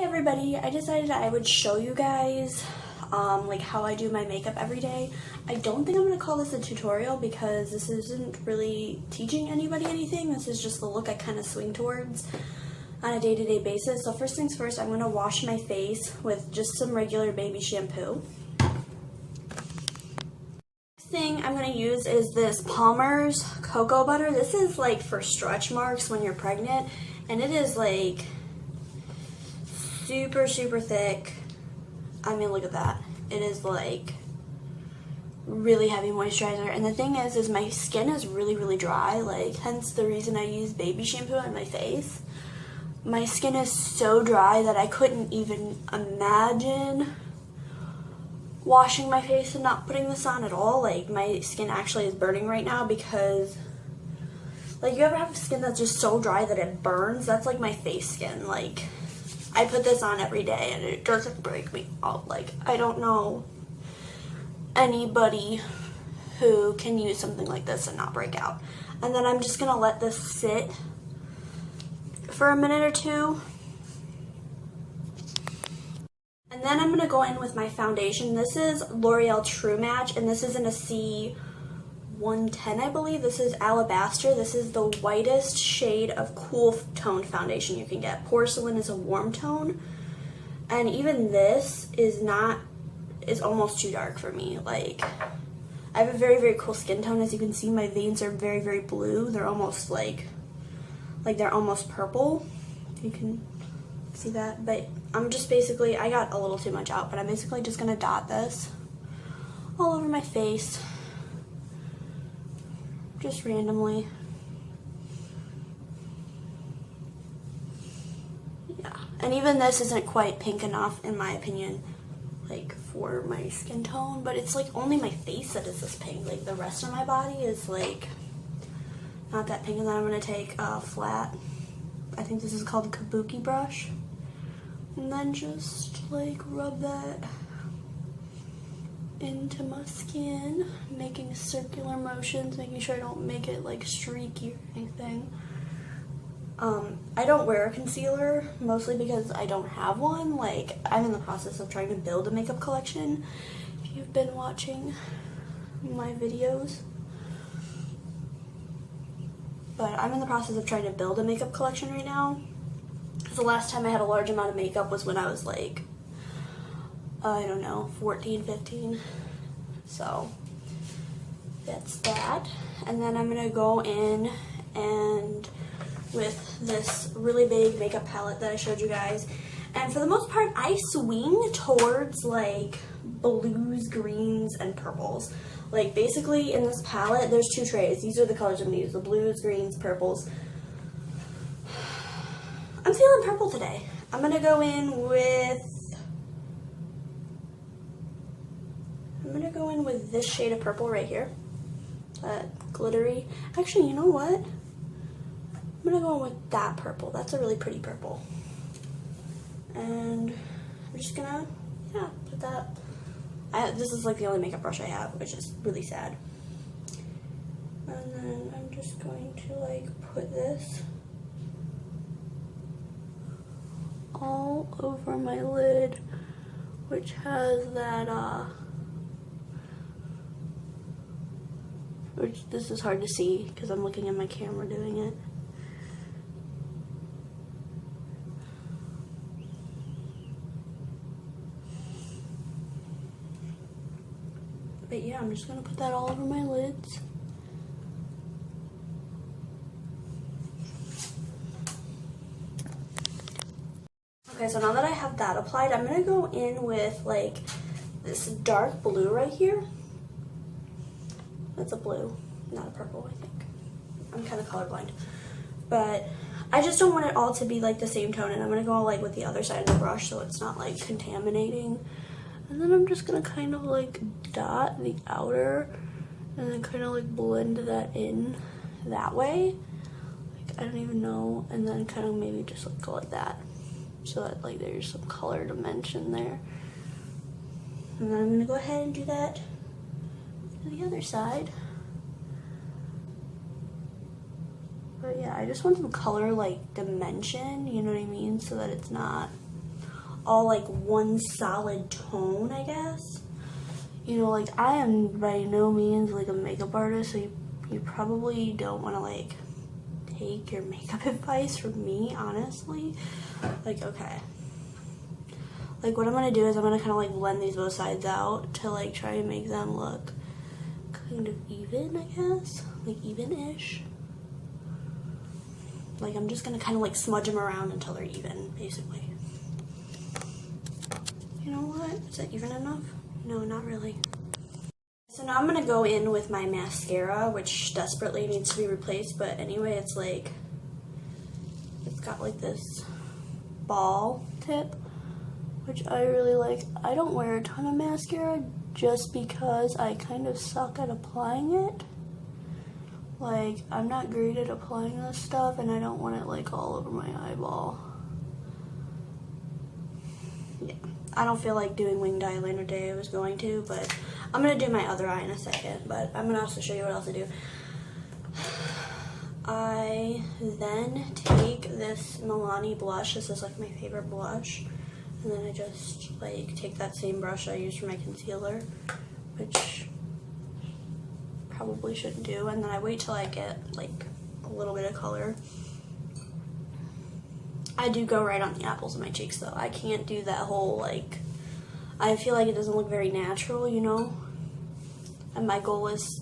everybody, I decided I would show you guys like how I do my makeup every day. I don't think I'm going to call this a tutorial because this isn't really teaching anybody anything. This is just the look I kind of swing towards on a day-to-day basis. So first things first, I'm going to wash my face with just some regular baby shampoo. Next thing I'm going to use is this Palmer's cocoa butter. This is like for stretch marks when you're pregnant, and it is like super thick. I mean, look at that. It is like really heavy moisturizer, and the thing is my skin is really dry, like hence the reason I use baby shampoo on my face. My skin is so dry that I couldn't even imagine washing my face and not putting this on at all. Like, my skin actually is burning right now because, like, you ever have skin that's just so dry that it burns? That's like my face skin. Like, I put this on every day and it doesn't break me out. Like, I don't know anybody who can use something like this and not break out. And then I'm just gonna let this sit for a minute or two. And then I'm gonna go in with my foundation. This is L'Oreal True Match, and this is in a C110, I believe. This is Alabaster. This is the whitest shade of cool toned foundation you can get. Porcelain is a warm tone, and even this is almost too dark for me. Like, I have a very cool skin tone. As you can see, my veins are very blue. They're almost like they're almost purple. You can see that, but I'm just basically, I got a little too much out, but I'm basically just gonna dot this all over my face, just randomly. Yeah, and even this isn't quite pink enough, in my opinion, like for my skin tone, but it's like only my face that is this pink. Like, the rest of my body is like not that pink. And then I'm gonna take a flat, I think this is called a kabuki brush, and then just like rub that into my skin, making circular motions, making sure I don't make it like streaky or anything. I don't wear a concealer, mostly because I don't have one. Like, I'm in the process of trying to build a makeup collection, if you've been watching my videos. But I'm in the process of trying to build a makeup collection right now. The last time I had a large amount of makeup was when I was like, I don't know, 14, 15. So that's that. And then I'm gonna go in and with this really big makeup palette that I showed you guys. And for the most part, I swing towards like blues, greens, and purples. Like, basically in this palette, there's two trays. These are the colors I'm gonna use, the blues, greens, purples. I'm feeling purple today. I'm gonna go in with this shade of purple right here. That glittery. Actually, you know what? I'm gonna go in with that purple. That's a really pretty purple. And I'm just gonna, yeah, put that. This is like the only makeup brush I have, which is really sad. And then I'm just going to like put this all over my lid, which has that, which this is hard to see because I'm looking at my camera doing it. But yeah, I'm just gonna put that all over my lids. Okay, so now that I have that applied, I'm gonna go in with like this dark blue right here. That's a blue, not a purple, I think. I'm kind of colorblind. But I just don't want it all to be like the same tone, and I'm gonna go like with the other side of the brush so it's not like contaminating. And then I'm just gonna kind of like dot the outer and then kind of like blend that in that way. Like, I don't even know. And then kind of maybe just like go like that so that like there's some color dimension there. And then I'm gonna go ahead and do that to the other side. But yeah, I just want some color like dimension, you know what I mean? So that it's not all like one solid tone, I guess. You know, like I am by no means like a makeup artist, so you probably don't want to like take your makeup advice from me, honestly. Like, okay. Like what I'm going to do is I'm going to kind of like blend these both sides out to like try and make them look kind of even, I guess. Like even-ish. Like I'm just going to kind of like smudge them around until they're even, basically. You know what? Is that even enough? No, not really. So now I'm going to go in with my mascara, which desperately needs to be replaced, but anyway, it's like, it's got like this ball tip, which I really like. I don't wear a ton of mascara just because I kind of suck at applying it. Like, I'm not great at applying this stuff, and I don't want it like all over my eyeball. Yeah, I don't feel like doing winged eyeliner today. I was going to, but I'm going to do my other eye in a second, but I'm going to also show you what else I do. I then take this Milani blush. This is like my favorite blush. And then I just like take that same brush I used for my concealer, which probably shouldn't do. And then I wait till I get like a little bit of color. I do go right on the apples of my cheeks though. I can't do that whole like, I feel like it doesn't look very natural, you know? And my goal is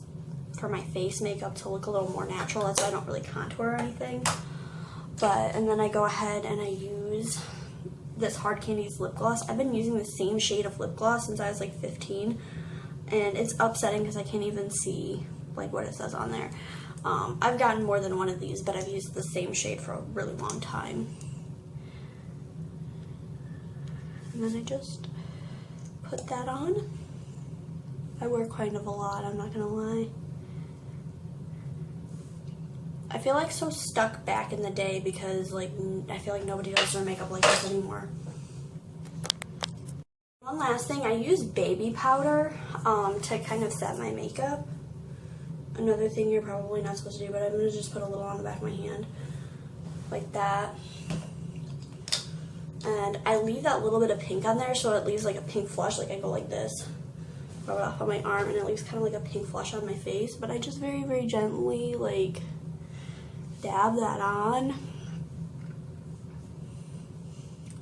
for my face makeup to look a little more natural. That's why I don't really contour or anything. But, and then I go ahead and I use this Hard Candy's lip gloss. I've been using the same shade of lip gloss since I was like 15. And it's upsetting because I can't even see like what it says on there. I've gotten more than one of these, but I've used the same shade for a really long time. And then I just put that on. I wear kind of a lot, I'm not gonna lie. I feel like so stuck back in the day because like I feel like nobody does their makeup like this anymore. One last thing, I use baby powder to kind of set my makeup. Another thing you're probably not supposed to do, but I'm gonna just put a little on the back of my hand. Like that. And I leave that little bit of pink on there so it leaves like a pink flush, like I go like this. Rub it off on my arm and it leaves kind of like a pink flush on my face, but I just very, very gently like dab that on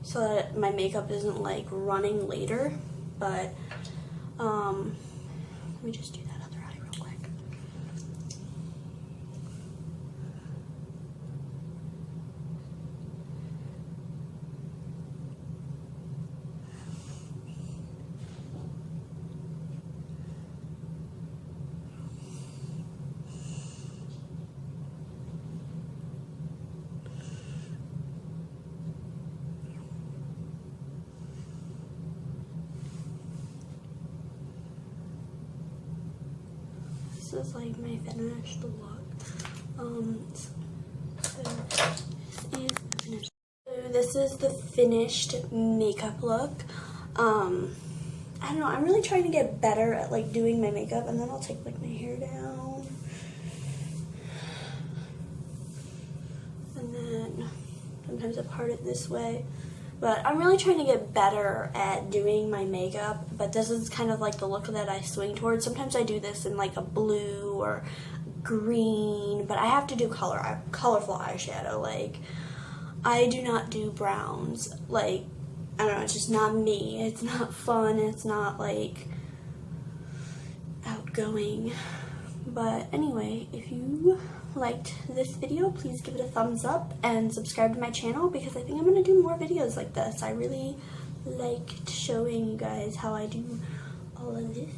so that my makeup isn't like running later. But let me just do that other eye real quick. This is like my finished look. This is the finished makeup look. I don't know, I'm really trying to get better at like doing my makeup, and then I'll take like my hair down. And then sometimes I part it this way. But I'm really trying to get better at doing my makeup, but this is kind of like the look that I swing towards. Sometimes I do this in like a blue or green, but I have to do colorful eyeshadow. Like, I do not do browns. Like, I don't know, it's just not me. It's not fun. It's not like outgoing. But anyway, if you liked this video, please give it a thumbs up and subscribe to my channel because I think I'm going to do more videos like this. I really liked showing you guys how I do all of this.